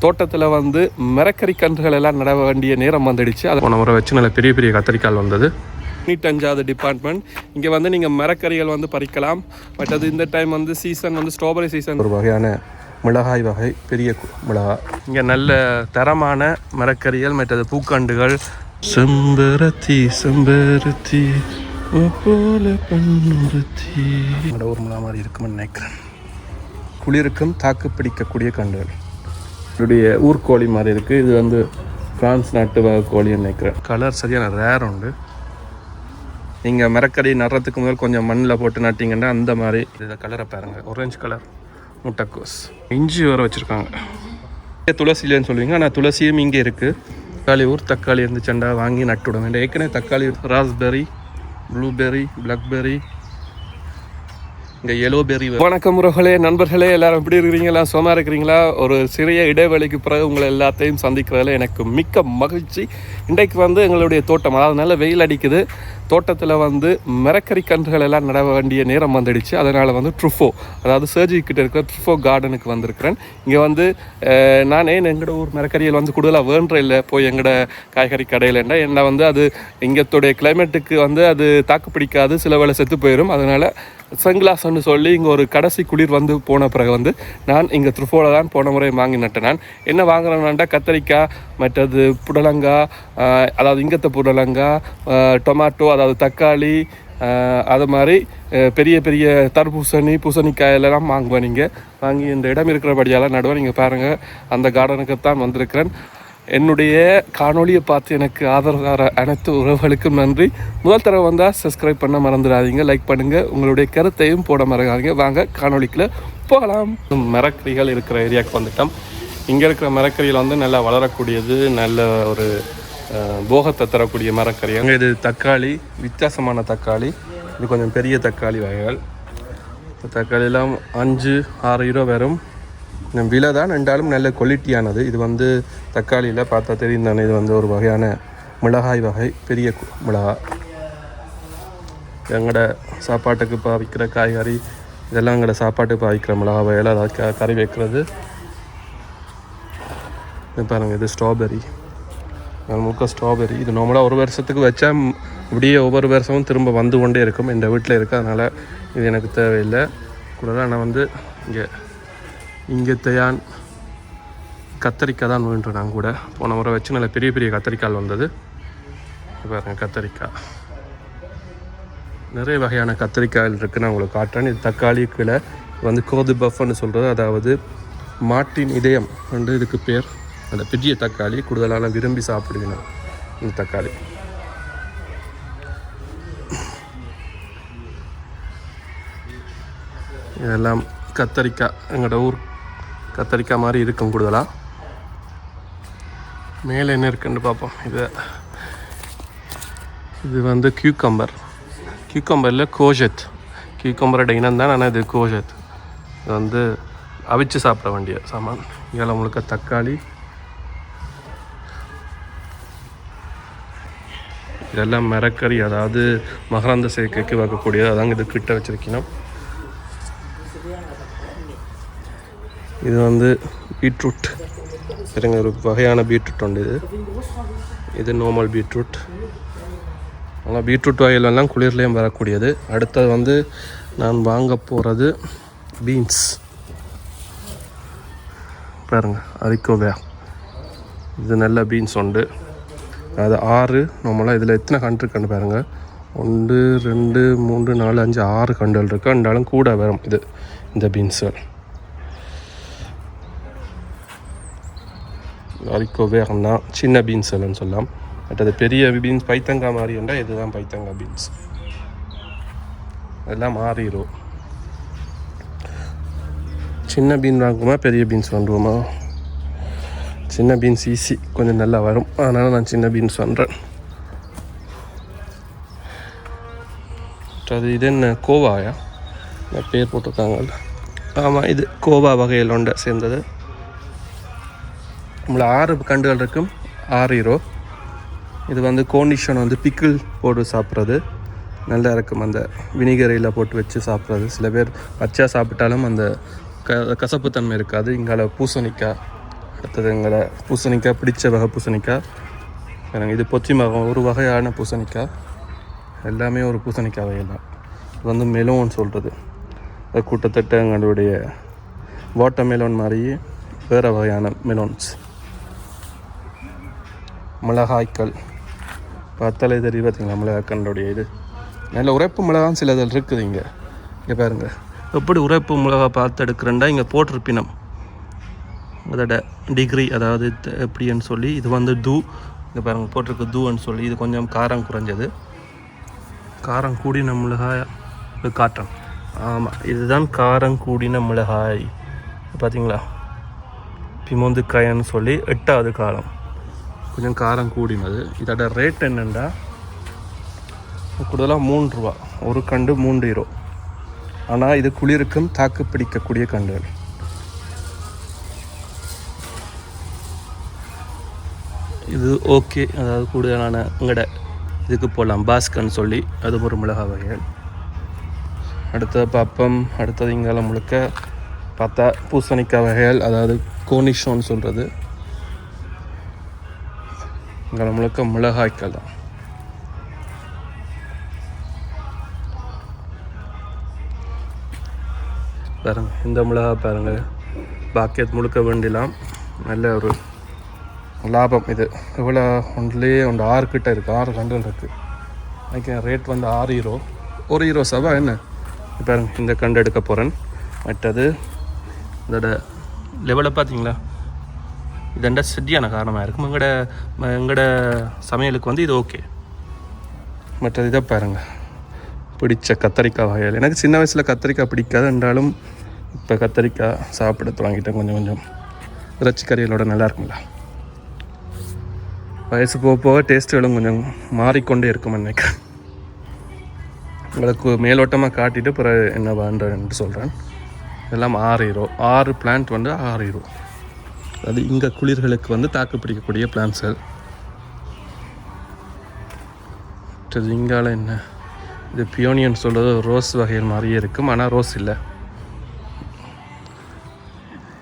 தோட்டத்தில் வந்து மரக்கறி கன்றுகள் எல்லாம் நட வேண்டிய நேரம் வந்துடுச்சு. அது போன முறை வச்சு நல்ல பெரிய பெரிய கத்திரிக்காய் வந்தது. 95வது டிபார்ட்மெண்ட். இங்கே வந்து நீங்கள் மரக்கறிகள் வந்து பறிக்கலாம். பட் அது இந்த டைம் வந்து சீசன் வந்து ஸ்ட்ராபெரி சீசன். ஒரு வகையான மிளகாய் வகை, பெரிய மிளகாய். இங்கே நல்ல தரமான மரக்கறிகள், மற்றது பூக்கண்டுகள். செம்பருத்தி செம்பருத்தி போல பண்ணுருத்தி ஒரு மிளகா மாதிரி இருக்குமென்னு நினைக்கிறேன். குளிருக்கும் தாக்கு பிடிக்கக்கூடிய கண்டுகள். இதோடைய ஊர்கோழி மாதிரி இருக்குது. இது வந்து பிரான்ஸ் நாட்டு வகை கோழின்னு நினைக்கிறேன். கலர் சரியான ரேர் உண்டு. நீங்கள் மரக்கறி நடுறதுக்கு முதல் கொஞ்சம் மண்ணில் போட்டு நட்டிங்கன்னா அந்த மாதிரி இதில் கலரை பாருங்கள். ஆரஞ்சு கலர் முட்டைக்கோஸ். இஞ்சி வர வச்சுருக்காங்க. துளசிலேன்னு சொல்லுவீங்க, ஆனால் துளசியும் இங்கே இருக்குது. தக்காளி ஊர் தக்காளி இருந்துச்சண்டா வாங்கி நட்டு விட வேண்டிய. ஏற்கனவே தக்காளி ராஸ்பெரி, ப்ளூபெர்ரி, பிளாக்பெர்ரி, இங்கே எலோபெர்ரி. வணக்கம் உறவுகளே, நண்பர்களே, எல்லாரும் எப்படி இருக்கிறீங்களா? சும்மா இருக்கிறீங்களா? ஒரு சிறிய இடைவெளிக்கு பிறகு உங்களை எல்லாத்தையும் சந்திக்கிறதுல எனக்கு மிக்க மகிழ்ச்சி. இன்றைக்கு வந்து எங்களுடைய தோட்டம், அதாவது நல்ல வெயில் அடிக்குது. தோட்டத்தில் வந்து மரக்கறி கன்றுகள் எல்லாம் நட வேண்டிய நேரம் வந்துடுச்சு. அதனால் வந்து ட்ருஃபோ, அதாவது சர்ஜிக்கிட்ட இருக்கிற ட்ருஃபோ கார்டனுக்கு வந்திருக்கிறேன். இங்கே வந்து நான் எங்களோட ஊர் மரக்கறியில் வந்து கூடுதலாக வேண்ட இல்லை போய் எங்களோட காய்கறி கடையில்ண்டா என்ன வந்து அது இங்கத்துடைய கிளைமேட்டுக்கு வந்து அது தாக்கு பிடிக்காது, சில வேளை செத்து போயிடும். அதனால் சன்கிளாஸ்ன்னு சொல்லி இங்கே ஒரு கடைசி குளிர் வந்து போன பிறகு வந்து நான் இங்கே ட்ருஃபோவில் தான் போன முறை வாங்கி நட்டேன். நான் என்ன வாங்குறேன்னாண்டா கத்திரிக்காய், மற்றது புடலங்காய், அதாவது இங்கத்த புடலங்காய், டொமாட்டோ, அதாவது தக்காளி, அது மாதிரி பெரிய பெரிய தர்பூசணி, பூசணிக்காயெல்லாம் வாங்குவேன். நீங்கள் வாங்கி இந்த இடம் இருக்கிறபடியெல்லாம் நடுவேன். நீங்கள் பாருங்கள், அந்த கார்டனுக்கு தான் வந்திருக்கிறேன். என்னுடைய காணொலியை பார்த்து எனக்கு ஆதரவு தர அனைத்து உறவுகளுக்கும் நன்றி. முதல் தடவை வந்தால் சப்ஸ்கிரைப் பண்ண மறந்துடாதீங்க, லைக் பண்ணுங்கள், உங்களுடைய கருத்தையும் போட மறக்காதீங்க. வாங்க காணொலிக்குள்ள போகலாம். மரக்கறிகள் இருக்கிற ஏரியாவுக்கு வந்துட்டோம். இங்கே இருக்கிற மரக்கறியில் வந்து நல்லா வளரக்கூடியது, நல்ல ஒரு போகத்தை தரக்கூடிய மரக்கறி. அங்கே இது தக்காளி, வித்தியாசமான தக்காளி. இது கொஞ்சம் பெரிய தக்காளி வகைகள். தக்காளியெல்லாம் 5-6 ரூபா வரும். விலை தான் என்றாலும் நல்ல குவாலிட்டியானது. இது வந்து தக்காளியில் பார்த்தா தெரியும் தானே. இது வந்து ஒரு வகையான மிளகாய் வகை, பெரிய மிளகாய். எங்களோட சாப்பாட்டுக்கு பாவிக்கிற காய்கறி இதெல்லாம் எங்களோட சாப்பாட்டுக்கு பாவிக்கிற மிளகாய் வகையில் அதாவது கறி வைக்கிறது. இது பாருங்கள், இது ஸ்ட்ராபெரி, முழுக்க ஸ்ட்ராபெரி. இது நார்மலாக ஒரு வருஷத்துக்கு வச்சா இப்படியே ஒவ்வொரு வருஷமும் திரும்ப வந்து கொண்டே இருக்கும். இந்த வீட்டில் இருக்குது, அதனால் இது எனக்கு தேவையில்லை. கூடலாம் நான் வந்து இங்கே தயான் கத்தரிக்காய் தான் வேண்டுறேன். நான் கூட போன முறை வச்சு நல்ல பெரிய பெரிய கத்தரிக்காய் வந்தது. பாருங்கள், கத்தரிக்காய் நிறைய வகையான கத்தரிக்காய்கள் இருக்குது. நான் உங்களுக்கு காட்டுறேன். இது தக்காளி கீழே வந்து கோது பஃப்னு சொல்கிறது, அதாவது மாட்டின் இதயம் என்று இதுக்கு பேர். அந்த பெரிய தக்காளி கூடுதலான விரும்பி சாப்பிடுவேன் இந்த தக்காளி. இதெல்லாம் கத்தரிக்காய், எங்களோட ஊர் கத்தரிக்காய் மாதிரி இருக்கும். கூடுதலாக மேலே என்ன இருக்குன்னு பார்ப்போம். இது வந்து கியூக்கம்பரில் கோஜத். கியூக்கம்பரோட இனம் தான், ஆனால் இது கோஜத். இது வந்து அவிச்சு சாப்பிட வேண்டிய சாமான். இதில் முழுக்க தக்காளி. இதெல்லாம் மரக்கறி, அதாவது மகரந்த சேர்க்கைக்கு வைக்கக்கூடியது. அதாங்க இது கிட்ட வச்சுருக்கணும். இது வந்து பீட்ரூட். இருங்க, ஒரு வகையான பீட்ரூட் உண்டு. இது நார்மல் பீட்ரூட். ஆனால் பீட்ரூட் வகையிலெல்லாம் குளிர்லேயும் வரக்கூடியது. அடுத்தது வந்து நான் வாங்க போகிறது பீன்ஸ். பாருங்கள், அரிக்கோவே. இது நல்ல பீன்ஸ் உண்டு. அது 6 நார்மலாக. இதில் எத்தனை கன்று கண்டு பாருங்கள். 1 2 3 4 5 6 கண்டுகள் இருக்குது. ரெண்டாலும் கூட வரும் இது இந்த பீன்ஸுகள். அரிக்கோவேர்னா சின்ன பீன்ஸ் இல்லைன்னு சொல்லலாம். பட் அது பெரிய பீன்ஸ் பைத்தங்காய் மாதிரி இருந்தால் இதுதான் பைத்தங்காய் பீன்ஸ். எல்லாம் 6 ரூபா. சின்ன பீன் வாங்குவோமா பெரிய பீன்ஸ் வாங்குவோமா? சின்ன பீன்ஸ் ஈஸி, கொஞ்சம் நல்லா வரும். அதனால் நான் சின்ன பீன்ஸ் பண்ணுறேன். அது இது என்ன கோவாயா பேர் போட்டிருக்காங்கல்ல? ஆமாம், இது கோவா வகையில் ஒன்றை சேர்ந்தது. நம்மள 6 கண்டுகள் இருக்கும். 6 ரூபா. இது வந்து கோனிஷன் வந்து பிக்கிள் போட்டு சாப்பிட்றது நல்லா இருக்கும். அந்த வினிகரையில் போட்டு வச்சு சாப்பிட்றது. சில பேர் பச்சையாக சாப்பிட்டாலும் அந்த கசப்புத்தன்மை இருக்காது. இங்கால பூசணிக்காய், அடுத்தது எங்களை பூசணிக்காய், பிடிச்ச வகை பூசணிக்காய். எனக்கு இது பொச்சி மரம், ஒரு வகையான பூசணிக்காய். எல்லாமே ஒரு பூசணிக்காய் வகை தான். இது வந்து மெலோன்னு சொல்கிறது. அது கூட்டத்தட்ட எங்களுடைய வாட்டர் மெலோன் மாதிரி வேறு வகையான மெலோன்ஸ். மிளகாய்கள் பார்த்தாலே தெரியும் பார்த்தீங்களா, மிளகாய்களுடைய இது நல்ல உரைப்பு மிளகான்னு சிலதில் இருக்குது. இங்கே பாருங்கள் எப்படி உரைப்பு மிளகா பார்த்து எடுக்கிறேன்டா இங்கே போட்டிருப்பினம் அதோட டிகிரி, அதாவது எப்படின்னு சொல்லி. இது வந்து தூ, இங்கே பாருங்கள் போட்டிருக்கு தூன்னு சொல்லி. இது கொஞ்சம் காரம் குறைஞ்சது. காரம் கூடின மிளகாய் இது காட்டுறேன். ஆமாம், இதுதான் காரம் கூடின மிளகாய். பார்த்தீங்களா, பிமோந்துக்காயன்னு சொல்லி 8வது காலம், கொஞ்சம் காரம் கூடினது. இதோட ரேட் என்னென்னா கூடுதலாக 3 ரூபா, ஒரு கண்டு 3 யூரோ. ஆனால் இது குளிருக்கும் தாக்கு பிடிக்கக்கூடிய கண்டுகள். இது ஓகே, அதாவது கூடுதலான எங்கட இதுக்கு போகலாம். பாஸ்கன்னு சொல்லி அது ஒரு மிளகா வகைகள். அடுத்தது பாப்பம். அடுத்தது இங்கால முழுக்க பார்த்தா பூசணிக்காய் வகைகள், அதாவது கோனிஷோன்னு சொல்கிறது. இங்கால முழுக்க மிளகாய்கள் தான். பாருங்கள் இந்த மிளகா பாருங்கள், பாக்கெட் முழுக்க வேண்டிலாம். நல்ல ஒரு லாபம் இது. இவ்வளோ ஒன்றுலேயே 6 கிட்ட இருக்குது, 6 கண்டுகள் இருக்குது. எனக்கு ரேட் வந்து 6 யூரோ, 1 யூரோ சவா என்ன. பாருங்கள் இந்த கண்டு எடுக்க போகிறேன். மற்றது இதோட லெவலை பார்த்தீங்களா, இதெண்டா சரியான காரணமாக இருக்கும். எங்களோட சமையலுக்கு வந்து இது ஓகே. மற்றது இதை பாருங்கள், பிடிச்ச கத்தரிக்காய் வகைகள். எனக்கு சின்ன வயசில் கத்தரிக்காய் பிடிக்காது என்றாலும் இப்போ கத்தரிக்காய் சாப்பிட தொடங்கிட்டேன். கொஞ்சம் இறைச்சி கறிகளோட நல்லா இருக்குங்களா. வயசு போக போக டேஸ்ட்டுகளும் கொஞ்சம் மாறிக்கொண்டே இருக்கும் நினைக்கிறேன். உங்களுக்கு மேலோட்டமாக காட்டிட்டு பிறகு என்ன வேண்டன்னு சொல்கிறேன். எல்லாம் 6 யூரோ. 6 பிளான்ட் வந்து 6 யூரோ. அது இங்கே குளிர்களுக்கு வந்து தாக்கு பிடிக்கக்கூடிய பிளான்ட்ஸ்கள். இங்கால என்ன, இது பியோனியன் சொல்கிறது ரோஸ் வகைகள் மாதிரியே இருக்கும், ஆனால் ரோஸ் இல்லை.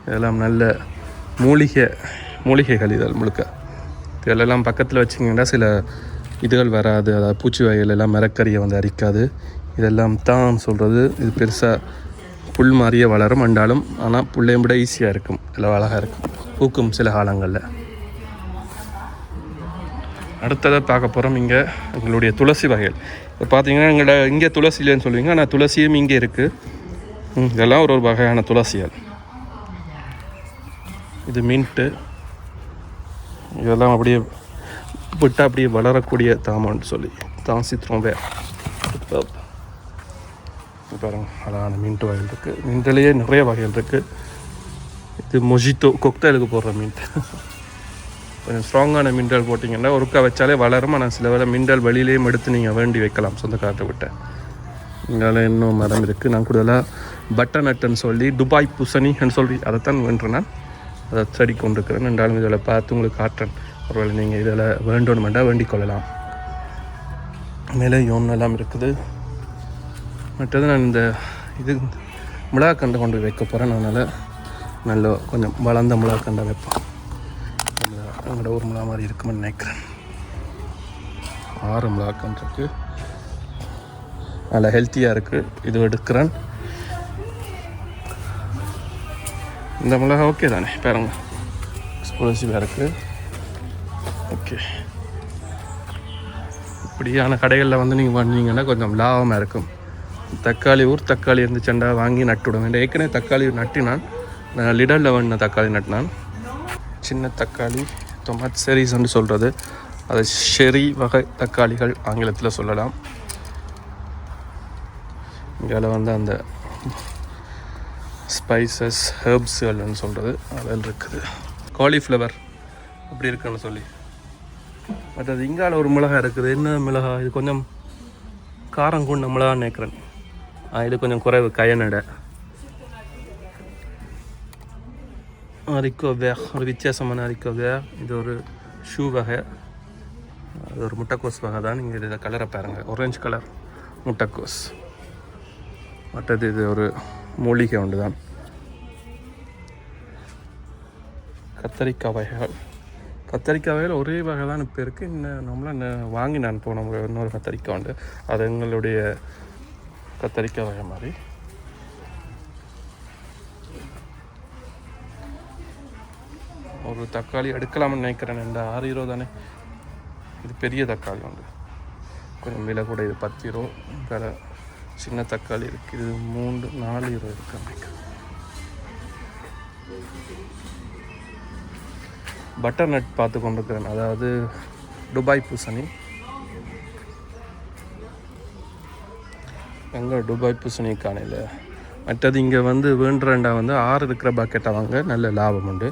இதெல்லாம் நல்ல மூலிகைகள். இதெல்லாம் முழுக்க இதெல்லாம் பக்கத்தில் வச்சிங்கன்னா சில இதுகள் வராது, அதாவது பூச்சி வகைகள் எல்லாம் மரக்கறியை வந்து அரிக்காது. இதெல்லாம் தான் சொல்கிறது. இது பெருசாக புல் மாதிரியே வளரும் அண்டாலும், ஆனால் புள்ளையும் விட ஈஸியாக இருக்கும், எல்லாம் அழகாக இருக்கும், பூக்கும் சில காலங்களில். அடுத்ததை பார்க்க போகிறோம். இங்கே எங்களுடைய துளசி வகைகள். இப்போ பார்த்தீங்கன்னா இங்கே துளசி இல்லைன்னு சொல்லுவீங்க, ஆனால் துளசியும் இங்கே இருக்குது. இதெல்லாம் ஒரு வகையான துளசிகள். இது மின்ட்டு. இதெல்லாம் அப்படியே விட்டால் அப்படியே வளரக்கூடிய தாமான்னு சொல்லி தான் சித்திரம் பாருங்க. அழகான மின்ட்டு வகைகள் இருக்குது. மின்ட்லேயே நிறைய வகைகள் இருக்குது. இது மொஜிட்டோ கொக்டைலுக்கு போடுற மின்ட். கொஞ்சம் ஸ்ட்ராங்கான மின்டல் போட்டிங்கன்னா ஒருக்கா வச்சாலே வளரும். ஆனால் சில வேலை மின்டல் வெளியிலேயும் எடுத்து நீங்கள் வேண்டி வைக்கலாம் சொந்தக்காரத்தை விட்ட. இங்கால இன்னும் மரம் இருக்குது. நான் கூடுதலாக பட்டர் நட்டுன்னு சொல்லி துபாய் பூசணின்னு சொல்லி அதைத்தான் வேண்டுறேன். அதை செடி கொண்டிருக்கிறேன். ரெண்டாலும் இதில் பார்த்து உங்களுக்கு காட்டுறேன். ஒருவேளை நீங்கள் இதில் வேண்டணுமெண்டா வேண்டிக் கொள்ளலாம். மேலே யோன்னெல்லாம் இருக்குது. மற்றது நான் இந்த இது மிளகாக்கண்டை கொண்டு வைக்க போகிறேன். அதனால் நல்ல கொஞ்சம் வளர்ந்த மிளகாக்கண்டை வைப்பேன். எங்களோட ஒரு மிளகா மாதிரி இருக்குமென்னு நினைக்கிறேன். 6 மிளகாக்கண்டு இருக்குது. நல்லா ஹெல்த்தியாக இருக்குது. இது எடுக்கிறேன். இந்த மிளகா ஓகே தானே பாருங்க, எக்ஸ்ப்ளோசிவாக இருக்குது. ஓகே, இப்படியான கடைகளில் வந்து நீங்கள் வந்தீங்கன்னா கொஞ்சம் லாபமாக இருக்கும். ஊர் தக்காளி இருந்துச்சுண்டா வாங்கி நட்டுவிடுவேன். ஏற்கனவே தக்காளி நட்டினான், நான் லிடரில் வேணுன தக்காளி நட்டினான். சின்ன தக்காளி டொமேட்டோ செரிஸ்ன்னு சொல்கிறது. அது ஷெரி வகை தக்காளிகள் ஆங்கிலத்தில் சொல்லலாம். இங்கே வந்து அந்த ஸ்பைசஸ் ஹெர்ப்ஸ்கள்னு சொல்கிறது அதில் இருக்குது. காலிஃப்ளவர் அப்படி இருக்குன்னு சொல்லி. மற்றது இங்கால ஒரு மிளகாய் இருக்குது. என்ன மிளகாய் இது? கொஞ்சம் காரம் கொண்ட மிளகான்னு நினைக்கிறேன். இது கொஞ்சம் குறைவு கயனடை. அரிக்கோவேர், ஒரு வித்தியாசமான அரிக்கோவேர். இது ஒரு ஷூ வகை. அது ஒரு முட்டைக்கோஸ் வகை தான். நீங்கள் இதை கலரை பாருங்கள், ஆரஞ்சு கலர் முட்டைக்கோஸ். மற்றது இது ஒரு மூலிகை ஒன்று தான். கத்தரிக்காய் வகைகள். கத்தரிக்காய் வகையில் ஒரே வகை தான் இப்போ இருக்குது. இன்னும் நம்மளாம் வாங்கி நான் போனோம் இன்னொரு கத்தரிக்காய் உண்டு. அது எங்களுடைய கத்தரிக்காய் வகை மாதிரி. ஒரு தக்காளி எடுக்கலாம்னு நினைக்கிறேன். இந்த 6 தானே. இது பெரிய தக்காளி உண்டு, கொஞ்சம் விலை கூட. இது 10 வேறு சின்ன தக்காளி இருக்குது. இது 3-4 இருக்குது நினைக்கிறேன். பட்டர் நட் பார்த்து கொண்டிருக்கிறேன், அதாவது துபாய் பூசணி. எங்கே துபாய் பூசணி காணையில். மற்றது இங்கே வேண்டுறண்டா 6 இருக்கிற பாக்கெட்டாக வாங்க, நல்ல லாபம் உண்டு.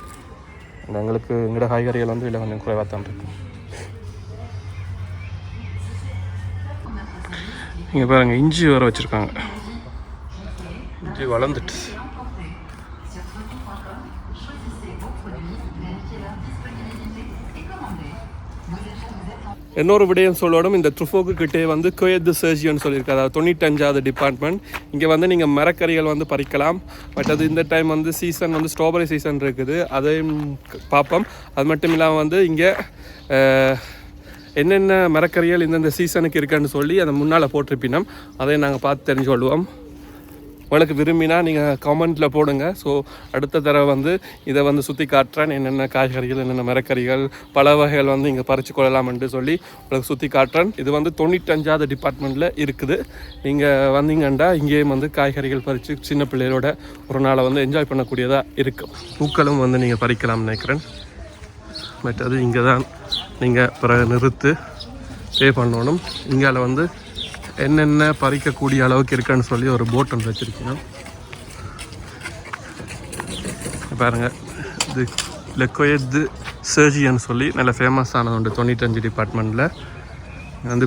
எங்களுக்கு எங்களோட காய்கறிகள் விலை கொஞ்சம் குறைவாக தான் இருக்கும். இங்கே பாருங்கள், இஞ்சி வர வச்சுருக்காங்க. இஞ்சி வளர்ந்துட்டு. இன்னொரு விடயம் சொல்லணும், இந்த ட்ருஃபோக்கு கிட்டே குயத் சர்ஜின்னு சொல்லியிருக்கு, அதாவது 95வது டிபார்ட்மெண்ட். இங்கே நீங்கள் மரக்கறிகள் பறிக்கலாம். பட் அது இந்த டைம் சீசன் ஸ்ட்ராபெரி சீசன் இருக்குது, அதையும் பார்ப்போம். அது மட்டும் இல்லாமல் இங்கே என்னென்ன மரக்கறிகள் இந்தந்த சீசனுக்கு இருக்குன்னு சொல்லி அதை முன்னால் போட்டிருப்பினோம். அதையும் நாங்கள் பார்த்து தெரிஞ்சு கொள்வோம். உங்களுக்கு விரும்பினா நீங்கள் கமெண்ட்டில் போடுங்க. ஸோ அடுத்த தடவை இதை சுற்றி காட்டுறேன், என்னென்ன காய்கறிகள் என்னென்ன மரக்கறிகள் பல வகைகள் இங்கே பறித்து கொள்ளலாம்னு சொல்லி உங்களுக்கு சுற்றி காட்டுறேன். இது 95வது டிபார்ட்மெண்ட்டில் இருக்குது. நீங்கள் வந்தீங்கன்னா இங்கேயும் காய்கறிகள் பறித்து சின்ன பிள்ளைகளோட ஒரு நாளை என்ஜாய் பண்ணக்கூடியதாக இருக்கும். பூக்களும் நீங்கள் பறிக்கலாம்னு நினைக்கிறேன். பட் அது இங்கே தான் நீங்கள் பிறகு நிறுத்து பே பண்ணணும். இங்கே என்னென்ன பறிக்கக்கூடிய அளவுக்கு இருக்குன்னு சொல்லி ஒரு போட் ஒன்று வச்சுருக்கணும். பாருங்கள், இது லெக்கோயத் சர்ஜின்னு சொல்லி நல்ல ஃபேமஸானது உண்டு 95 டிபார்ட்மெண்ட்டில்.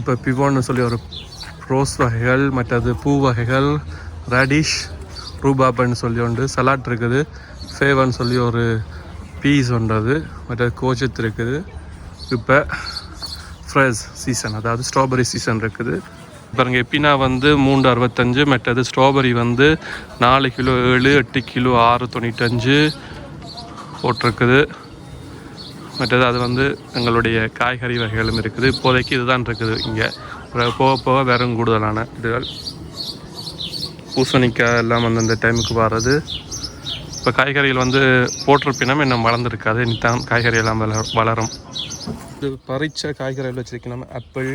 இப்போ பிவோன்னு சொல்லி ஒரு ரோஸ் வகைகள், மற்றது பூ வகைகள், ரேடிஷ், ரூபாப்னு சொல்லி உண்டு, சலாட் இருக்குது, ஃபேவன்னு சொல்லி ஒரு பீஸ் ஒன்றது, மற்றது கோச்சத்து இருக்குது. இப்போ ஃப்ரெஷ் சீசன், அதாவது ஸ்ட்ராபெரி சீசன் இருக்குது. பாருங்கள், எப்பினா 3.65, மற்றது ஸ்ட்ராபெரி 4 கிலோ 7, 8 கிலோ 6.95 போட்டிருக்குது. மற்றது அது எங்களுடைய காய்கறி வகைகளும் இருக்குது. இப்போதைக்கு இதுதான் இருக்குது. இங்கே போக போக வேறும் கூடுதலான இதுகள். பூசணிக்காய் எல்லாம் அந்த டைமுக்கு வர்றது. இப்போ காய்கறிகள் போட்டிருப்பினும் இன்னும் வளர்ந்துருக்காது, இனித்தான் காய்கறி எல்லாம் வளரும். இது பறித்த காய்கறிகள் வச்சுருக்கணும். ஆப்பிள்,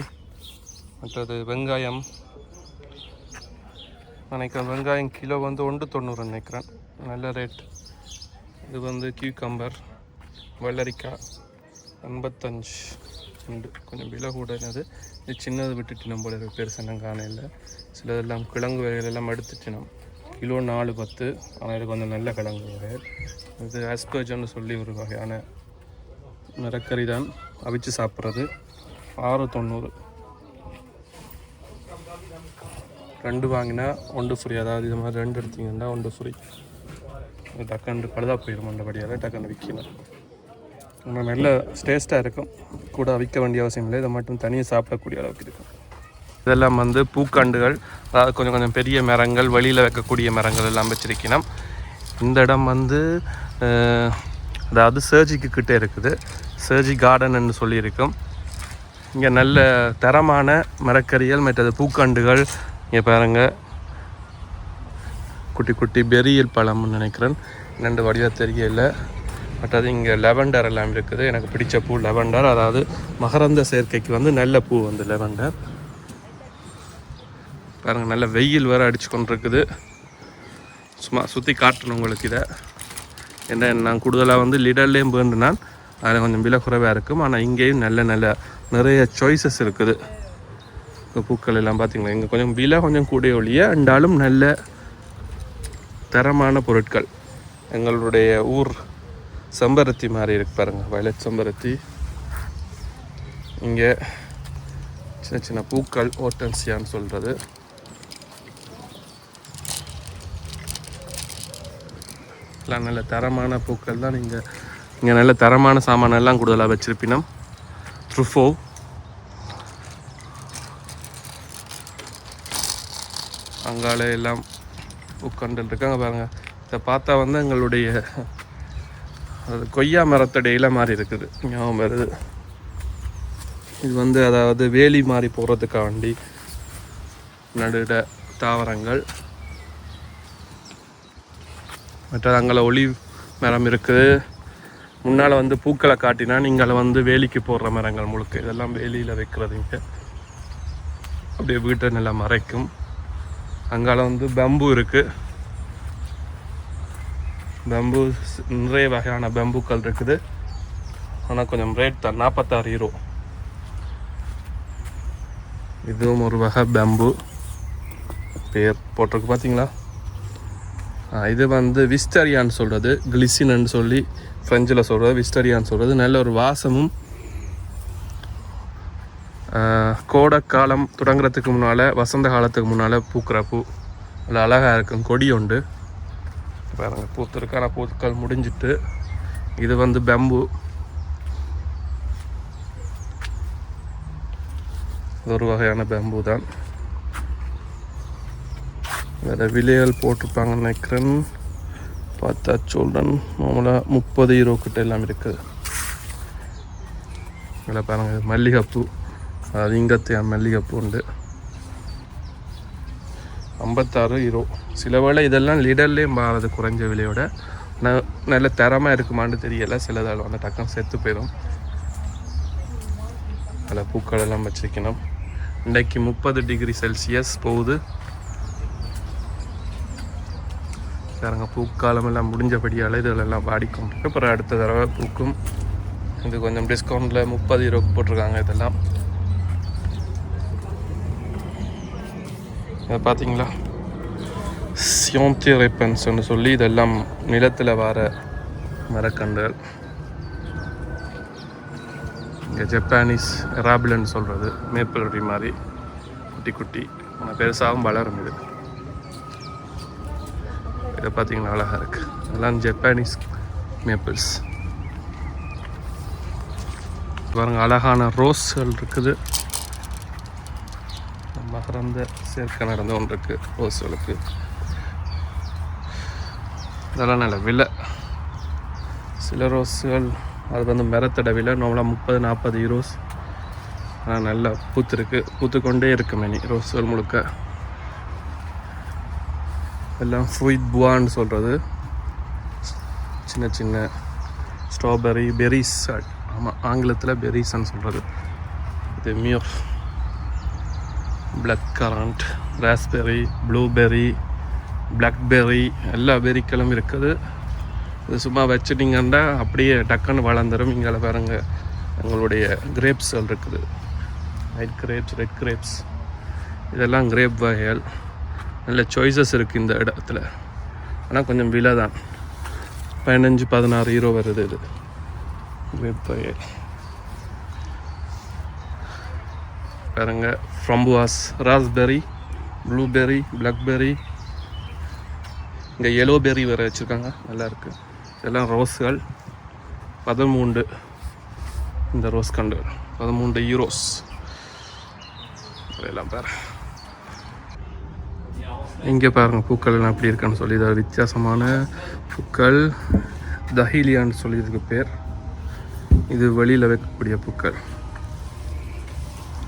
மற்றது வெங்காயம் நினைக்கிறேன். வெங்காயம் கிலோ 1.90 நினைக்கிறேன், நல்ல ரேட். இது கியூக்கம்பர், வெள்ளரிக்காய் 85 உண்டு, கொஞ்சம் விலை கூடனது. இது சின்னது விட்டுட்டு நம்ம போல பெருசாக காணையில். சிலதெல்லாம் கிழங்கு வகைகள் எல்லாம் எடுத்துட்டு நம்ம கிலோ 4.10, ஆனால் இது கொஞ்சம் நல்ல கிழங்கு வகைகள். இது ஆஸ்பர்ஜன்னு சொல்லி ஒரு வகையான மரக்கறி தான், அவிச்சு சாப்பிட்றது. 6.90. 2 வாங்கினா 1 ஃப்ரீ, அதாவது இது மாதிரி 2 எடுத்தீங்கன்னா 1 ஃப்ரீ. டக்குன்னு பழுதாக போயிடும், மண்டபடியால் டக்குன்னு விற்கணும். நம்ம நல்ல டேஸ்ட்டாக இருக்கும், கூட விற்க வேண்டிய அவசியம் இல்லை. இதை மட்டும் தனியாக சாப்பிடக்கூடிய அளவுக்கு இருக்கும். இதெல்லாம் பூக்காண்டுகள், அதாவது கொஞ்சம் கொஞ்சம் பெரிய மரங்கள், வெளியில் வைக்கக்கூடிய மரங்கள் எல்லாம் வச்சிருக்கணும். இந்த இடம் அதாவது சர்ஜிக்கு கிட்டே இருக்குது, சர்ஜி கார்டன்னு சொல்லியிருக்கும். இங்கே நல்ல தரமான மரக்கறிகள், மற்றது பூக்காண்டுகள். இங்கே பாருங்கள், குட்டி குட்டி பெரியல் பழம்னு நினைக்கிறேன், 2 வடிவாக தெரியல. மற்றது இங்கே லெவண்டர் எல்லாம் இருக்குது. எனக்கு பிடிச்ச பூ லெவண்டர், அதாவது மகரந்த சேர்க்கைக்கு நல்ல பூ லெவண்டர். பாருங்கள், நல்ல வெயில் வேறு அடித்து கொண்டு இருக்குது. சும்மா சுற்றி காட்டணும் உங்களுக்கு இதை. என்ன நான் கூடுதலாக லிடர்லேயும் வேண்டுனான், அதில் கொஞ்சம் விலை குறைவாக இருக்கும். ஆனால் இங்கேயும் நல்ல நிறைய சாய்ஸஸ் இருக்குது. இப்போ பூக்கள் எல்லாம் பார்த்திங்களா, இங்கே கொஞ்சம் விலை கொஞ்சம் கூட ஒழிய என்றாலும் நல்ல தரமான பொருட்கள். எங்களுடைய ஊர் செம்பருத்தி மாதிரி இருக்குது பாருங்கள், வயலட் செம்பருத்தி. இங்கே சின்ன சின்ன பூக்கள், ஓட்டன்சியான்னு சொல்கிறது. எல்லாம் நல்ல தரமான பூக்கள் தான். இங்கே நல்ல தரமான சாமானெல்லாம் கூடுதலாக வச்சுருப்பினோம். ட்ருஃபோ அங்காலே எல்லாம் உட்காந்துட்டு இருக்காங்க பாருங்கள். இதை பார்த்தா எங்களுடைய அது கொய்யா மரத்தடையில் மாதிரி இருக்குது, ஞாபகம் வருது. இது வந்து அதாவது வேலி மாதிரி போகிறதுக்காண்டி நடுட தாவரங்கள். மற்றது அங்கே ஒளிவ் மரம் இருக்குது. முன்னால் வந்து பூக்களை காட்டினா நீங்கள் வந்து வேலிக்கு போடுற மரங்கள் முழுக்க இதெல்லாம் வேலியில் வைக்கிறதுங்க. அப்படியே வீட்டை நல்லா மறைக்கும். அங்கால வந்து பம்பு இருக்குது. பம்பு நிறைய வகையான பம்புக்கள் இருக்குது. ஆனால் கொஞ்சம் ரேட் தான், 46 யூரோ. இதுவும் ஒரு வகை பம்பு, பேர் போட்டிருக்கு பார்த்தீங்களா. இது வந்து விஸ்டரியான்னு சொல்கிறது, கிளிசின்னு சொல்லி ஃப்ரெஞ்சில் சொல்கிறது, விஸ்டரியான்னு சொல்கிறது. நல்ல ஒரு வாசமும் கோடைக்காலம் தொடங்குறதுக்கு முன்னால், வசந்த காலத்துக்கு முன்னால் பூக்கிற பூ நல்லா அழகாக இருக்கும். கொடி உண்டு பாருங்கள், பூத்திருக்கான பூக்கள் முடிஞ்சிட்டு. இது வந்து பம்பு, ஒரு வகையான பம்பு தான். வேறு விலைகள் போட்டிருப்பாங்கன்னு நினைக்கிறேன். பார்த்தா சொல்கிறேன், நார்மலாக 30 யூரோ கிட்ட எல்லாம் இருக்குது. இதில் பாருங்கள் மல்லிகைப்பூ, அது இங்கத்தையான் மல்லிகைப்பூ உண்டு, 56 யூரோ. சில வேளை இதெல்லாம் லிடர்லேயே மாறுது குறைஞ்ச விலையோட. நல்ல தரமாக இருக்குமான்னு தெரியலை, சிலதால் வந்து டக்குன்னு செத்து போயிடும். அதில் பூக்கள் எல்லாம் வச்சுக்கணும். இன்றைக்கு 30 டிகிரி செல்சியஸ் போகுது பாருங்க. பூக்காலம் எல்லாம் முடிஞ்சபடியால் இதெல்லாம் வாடிக்கொண்டிருக்கு. அப்புறம் அடுத்த தடவை பூக்கும். இது கொஞ்சம் டிஸ்கவுண்டில் 30 யூரோக்கு போட்டிருக்காங்க. இதெல்லாம் பார்த்தீங்களா, சியோந்திரேப்பன்ஸ்ன்னு சொல்லி இதெல்லாம் நிலத்தில் வர மரக்கன்றுகள். இங்கே ஜப்பானீஸ் எராபிளன்னு சொல்கிறது, மேப்பிள் ட்ரீ மாதிரி குட்டி குட்டி, ஆனால் பெருசாகவும் வளரும். இதை பார்த்தீங்கன்னா அழகாக இருக்குது. இதெல்லாம் ஜப்பானீஸ் மேப்பிள்ஸ். பாருங்க, அழகான ரோஸ்கள் இருக்குது. மகரந்த சேர்க்கை நடந்த ஒன்று இருக்குது ரோஸ்களுக்கு. இதெல்லாம் நல்ல விலை. சில ரோஸ்கள் அது வந்து மரத்தோட விலை நார்மலாக 30-40 யூரோஸ். ஆனால் நல்லா பூத்துருக்கு, பூத்துக்கொண்டே இருக்கு மணி ரோஸ்கள் முழுக்க. எல்லாம் ஃபுயிட் புவான்னு சொல்கிறது, சின்ன சின்ன ஸ்ட்ராபெரி பெரிஸ். ஆமாம், ஆங்கிலத்தில் பெரிஸ்ன்னு சொல்கிறது. இது மியூர், black currant, raspberry, blueberry, blackberry, எல்லா பெரிக்களும் இருக்குது. இது சும்மா வச்சுட்டிங்கன்னா அப்படியே டக்குன்னு வளர்ந்துடும். இங்கே பாருங்கள், எங்களுடைய கிரேப்ஸ்கள் இருக்குது, ஒயிட் கிரேப்ஸ், ரெட் கிரேப்ஸ், இதெல்லாம் கிரேப் வகைகள். நல்ல சாய்ஸஸ் இருக்குது இந்த இடத்துல. ஆனால் கொஞ்சம் விலை தான், 15-16 யூரோ வருது. இது கிரேப் வகைகள் பாருங்க. ஃப்ரம்புவாஸ், ராஸ்பெரி, ப்ளூபெரி, பிளாக்பெரி, இங்கே எல்லோபெரி வேறு வச்சுருக்காங்க, நல்லாயிருக்கு. இதெல்லாம் ரோஸ்கள். 13 இந்த ரோஸ் கண்டு 13 யூரோஸ். எல்லாம் பாரு. இங்கே பாருங்கள் பூக்கள் எல்லாம் எப்படி இருக்குன்னு சொல்லி. இது வித்தியாசமான பூக்கள், தஹீலியான்னு சொல்லி இதுக்கு பேர். இது வெளியில் வைக்கக்கூடிய பூக்கள்,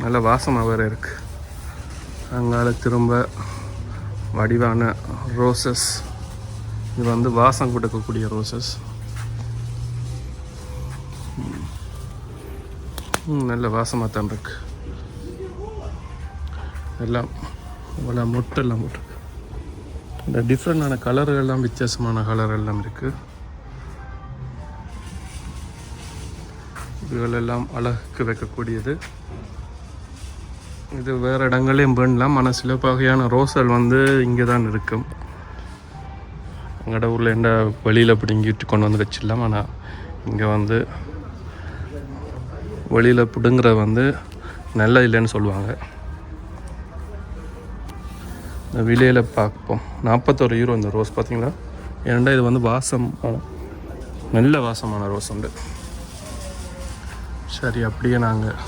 நல்ல வாசமாக வேறு இருக்குது. அங்கால திரும்ப வடிவான ரோசஸ். இது வந்து வாசம் கொடுக்கக்கூடிய ரோசஸ். நல்ல வாசமாக தான் இருக்கு. எல்லாம் இவ்வளோ மொட்டெல்லாம் போட்டிருக்கு. இந்த டிஃப்ரெண்டான கலர்கள்லாம், வித்தியாசமான கலர் எல்லாம் இருக்குது. இதுகளெல்லாம் அழகுக்கு வைக்கக்கூடியது. இது வேறு இடங்களையும் பண்ணலாம். ஆனால் சில வகையான ரோஸ்கள் வந்து இங்கே தான் இருக்கும். எங்களோட ஊரில் என்ன வெளியில் பிடுங்கிட்டு கொண்டு வந்து வச்சிடலாம். ஆனால் இங்கே வந்து வெளியில் பிடுங்குற வந்து நல்ல இல்லைன்னு சொல்லுவாங்க. இந்த விலையில் பார்ப்போம். 41 யூரோ இந்த ரோஸ். பார்த்தீங்களா, ஏன்டா இது வந்து வாசம், நல்ல வாசமான ரோஸ் உண்டு. சரி, அப்படியே நாங்கள்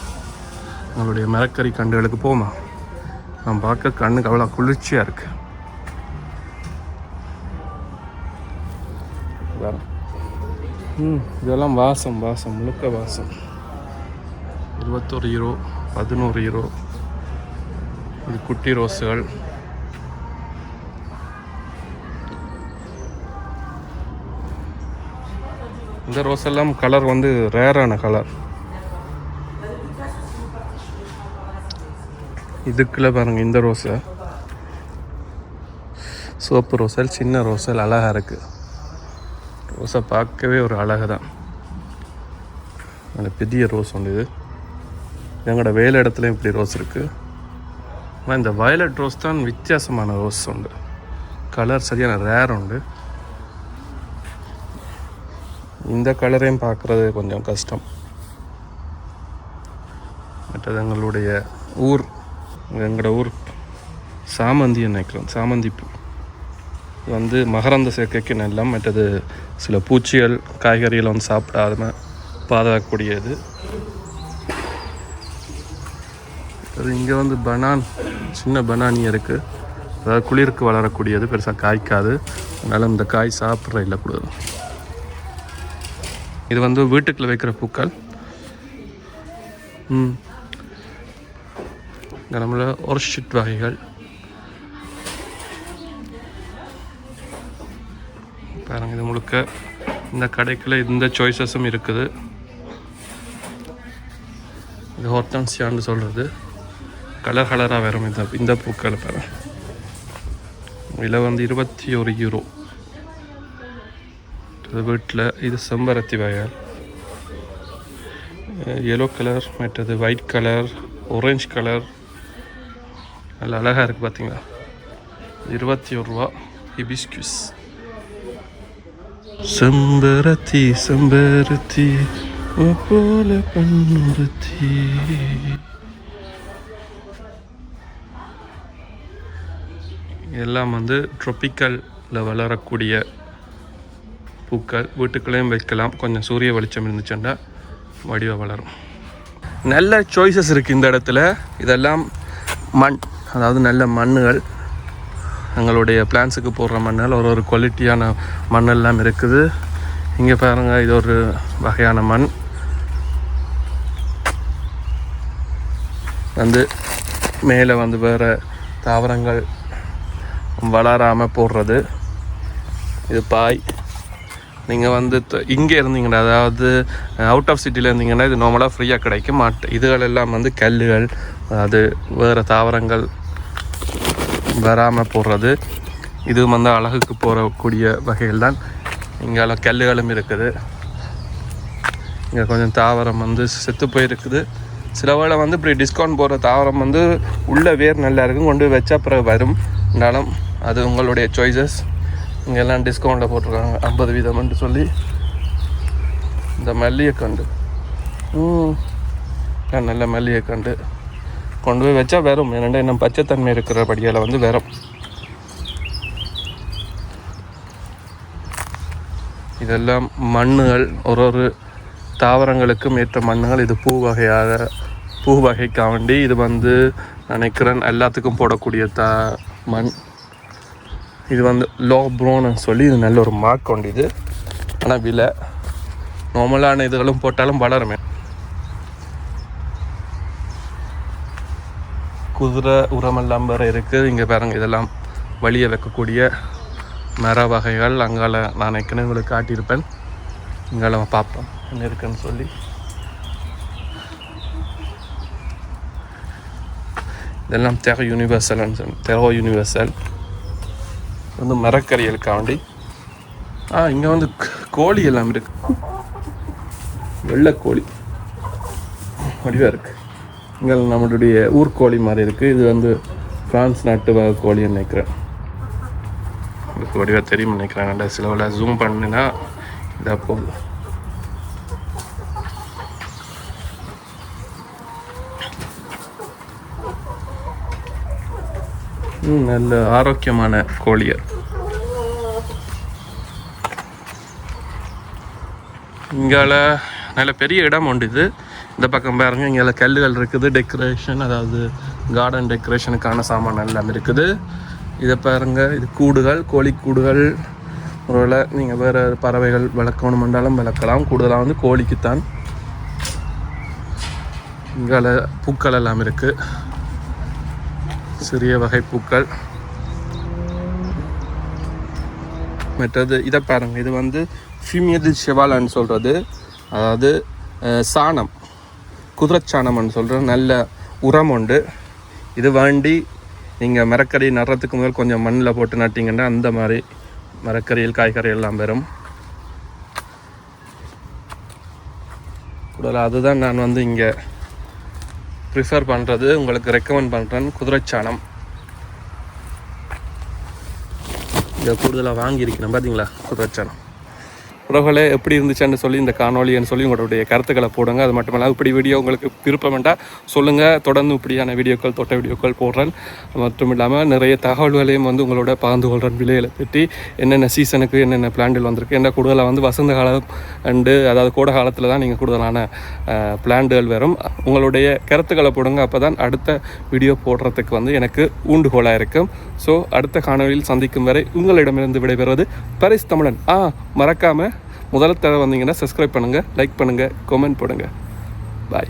எங்களுடைய மரக்கறி கண்டுகளுக்கு போமா. நான் பார்க்க கண்ணுக்கு அவ்வளோ குளிர்ச்சியாக இருக்குது. இதெல்லாம் வாசம் முழுக்க வாசம். 21 யூரோ, 11 யூரோ. இது குட்டி ரோஸுகள். இந்த ரோஸ் எல்லாம் கலர் வந்து ரேரான கலர். இதுக்குள்ள பாருங்க, இந்த ரோஸை சோப்பு ரோசல், சின்ன ரோசல் அழகாக இருக்குது. ரோஸை பார்க்கவே ஒரு அழகு தான். அந்த பெரிய ரோஸ் உண்டு. இது எங்களோட வேலை இடத்துலையும் இப்படி ரோஸ் இருக்குது. ஆனால் இந்த வயலட் ரோஸ் தான் வித்தியாசமான ரோஸ் உண்டு. கலர் சரியான ரேர் உண்டு. இந்த கலரையும் பார்க்குறது கொஞ்சம் கஷ்டம். மற்றது எங்களோட ஊர் சாமந்தி நினைக்கிறோம். சாமந்தி பூ வந்து மகரந்த சேர்க்கைக்கு நல்லா. மற்றது சில பூச்சிகள் காய்கறிகளை வந்து சாப்பிடாம பாதுகாக்கக்கூடியது. அது இங்கே வந்து சின்ன பனானி இருக்குது. அதாவது குளிருக்கு வளரக்கூடியது, பெருசாக காய்க்காது. அதனால் இந்த காய் சாப்பிட்ற இல்லை கூடாது. இது வந்து வீட்டுக்குள்ள வைக்கிற பூக்கள். நம்மள ஒர்ஷிட் வகைகள் பாருங்க. இது முழுக்க இந்த கடைக்குள்ள இந்த சாய்ஸஸும் இருக்குது. இது ஹார்டன்சியான்னு சொல்கிறது. கலராக வரும் இந்த பூக்களை பாருங்க. விலை வந்து 21 யூரோ. வீட்டில் இது செம்பருத்தி வகைகள். எல்லோ கலர், மற்றது ஒயிட் கலர், ஆரஞ்சு கலர், நல்ல அழகாக இருக்குது பார்த்தீங்களா. 21 ரூபா. ஹிபிஸ்கஸ் செம்பருத்தி போல பண்ருத்தி. எல்லாம் வந்து ட்ராபிக்கலில் வளரக்கூடிய பூக்கள். வீட்டுக்குள்ளேயும் வைக்கலாம். கொஞ்சம் சூரிய வெளிச்சம் இருந்துச்சுன்னா வடிவாக வளரும். நல்ல சாய்ஸஸ் இருக்குது இந்த இடத்துல. இதெல்லாம் மண், அதாவது நல்ல மண்ணுகள். எங்களுடைய பிளான்ஸுக்கு போடுற மண்ணுகள் ஒரு குவாலிட்டியான மண்ணெல்லாம் இருக்குது. இங்கே பாருங்கள், இது ஒரு வகையான மண் வந்து மேலே வந்து வேறு தாவரங்கள் வளராமல் போடுறது. இது பாய். நீங்கள் வந்து இங்கே இருந்தீங்கன்னா, அதாவது அவுட் ஆஃப் சிட்டியில் இருந்தீங்கன்னா இது நார்மலாக ஃப்ரீயாக கிடைக்கும். இதுகள் எல்லாம் வந்து கல்லுகள், அதாவது வேறு தாவரங்கள் வராமல் போடுறது. இது வந்து அழகுக்கு போகக்கூடிய வகைகள் தான். இங்கே கல்லுகளும் இருக்குது. இங்கே கொஞ்சம் தாவரம் வந்து செத்து போயிருக்குது. சில வேளை வந்து இப்படி டிஸ்கவுண்ட் போடுற தாவரம் வந்து உள்ள வேர் நல்லா இருக்கும், கொண்டு வச்சா அப்புறம் வரும். இருந்தாலும் அது உங்களுடைய சாய்ஸஸ். இங்கெல்லாம் டிஸ்கவுண்ட்டில் போட்டிருக்காங்க 50% சொல்லி. இந்த மல்லிகைக்கண்டு, நல்ல மல்லிகைக்கண்டு கொண்டு போய் வச்சா வரும். ஏன்னா இன்னும் பச்சைத்தன்மை இருக்கிற படியால் வந்து வரும். இதெல்லாம் மண்ணுகள், ஒரு தாவரங்களுக்கும் ஏற்ற மண்ணுகள். இது பூ வகைக்காக வேண்டி இது வந்து நினைக்கிறேன் எல்லாத்துக்கும் போடக்கூடிய மண். இது வந்து லோ ப்ரோன்னு சொல்லி இது நல்ல ஒரு மார்க் கொண்டு. இது ஆனால் விலை நார்மலான இதுகளும் போட்டாலும் வளருமே. குதிரை உரமெல்லாம் வேறு இருக்குது. இங்கே பாருங்கள், இதெல்லாம் வழியை வைக்கக்கூடிய மர வகைகள். அங்கால நான் ஏற்கனவே உங்களுக்கு காட்டியிருப்பேன். இங்கால பார்ப்போம் என்ன இருக்குன்னு சொல்லி. இதெல்லாம் தெரோ யூனிவர்சல் வந்து மரக்கறிகளுக்காண்டி. இங்கே வந்து கோழி எல்லாம் இருக்கு. வெள்ளை கோழி வடிவாக இருக்குது. இங்கே நம்மளுடைய ஊர்கோழி மாதிரி இருக்குது. இது வந்து ஃப்ரான்ஸ் நாட்டு வகை கோழின்னு நினைக்கிறேன். இதுக்கு வடிவாக தெரியும் நினைக்கிறேன். சில ஜூம் பண்ணினா இதாக போகுது. நல்ல ஆரோக்கியமான கோழியர். இங்கால நல்ல பெரிய இடம் உண்டு. இது இந்த பக்கம் பாருங்க, இங்கே கல்லுகள் இருக்குது. டெக்கரேஷன், அதாவது கார்டன் டெக்கரேஷனுக்கான சாமான் எல்லாம் இருக்குது. இதை பாருங்க, இது கூடுகள், கோழி கூடுகள், ஒருவேளை நீங்கள் வேறு பறவைகள் வளர்க்கணுமென்றாலும் வளர்க்கலாம். கூடுதலாக வந்து கோழிக்குத்தான். இங்கே பூக்கள் எல்லாம் இருக்குது, சிறிய வகை பூக்கள். மற்றது இதை பாருங்கள், இது வந்து ஃபிமியது ஷெவாலான்னு சொல்கிறது, அதாவது சாணம், குதிரைச்சாணம்னு சொல்கிற நல்ல உரம் உண்டு. இது வேண்டி நீங்கள் மரக்கறி நடுறதுக்கு முதல் கொஞ்சம் மண்ணில் போட்டு நட்டிங்கன்னா அந்த மாதிரி மரக்கறிகள் காய்கறி எல்லாம் வரும். கூடல அதுதான் நான் வந்து இங்கே ப்ரிஃபர் பண்ணுறது, உங்களுக்கு ரெக்கமெண்ட் பண்ணுறேன். குதிரைச்சாணம் இங்கே கூடுதலாக வாங்கியிருக்கேன் பார்த்தீங்களா, குதிரைச்சாணம். உறவுகளே எப்படி இருந்துச்சுன்னு சொல்லி இந்த காணொலின்னு சொல்லி உங்களுடைய கருத்துக்களை போடுங்க. அது மட்டும் இல்லாமல் இப்படி வீடியோ உங்களுக்கு விருப்பம் வேண்டாம் சொல்லுங்கள். தொடர்ந்து இப்படியான வீடியோக்கள், தொட்ட வீடியோக்கள் போடுறேன். மட்டும் இல்லாமல் நிறைய தகவல்களையும் வந்து உங்களோட பகிர்ந்து கொள்கிறேன். விலைகளை பற்றி என்னென்ன சீசனுக்கு என்னென்ன பிளான்கள் வந்திருக்கு. என்ன கூடுதலாக வந்து வசந்த காலம் அண்டு அதாவது கோடை காலத்தில் தான் நீங்கள் கூடுதலான பிளான்கள் வரும். உங்களுடைய கருத்துக்களை போடுங்க. அப்போ தான் அடுத்த வீடியோ போடுறதுக்கு வந்து எனக்கு ஊண்டுகோலாக இருக்கும். ஸோ அடுத்த காணொலியில் சந்திக்கும் வரை உங்களிடமிருந்து விடைபெறுவது பரிஸ் தமிழன். மறக்காமல் முதல் தடவை வந்தீங்கன்னா சப்ஸ்கிரைப் பண்ணுங்கள், லைக் பண்ணுங்கள், கமெண்ட் போடுங்க. பாய்.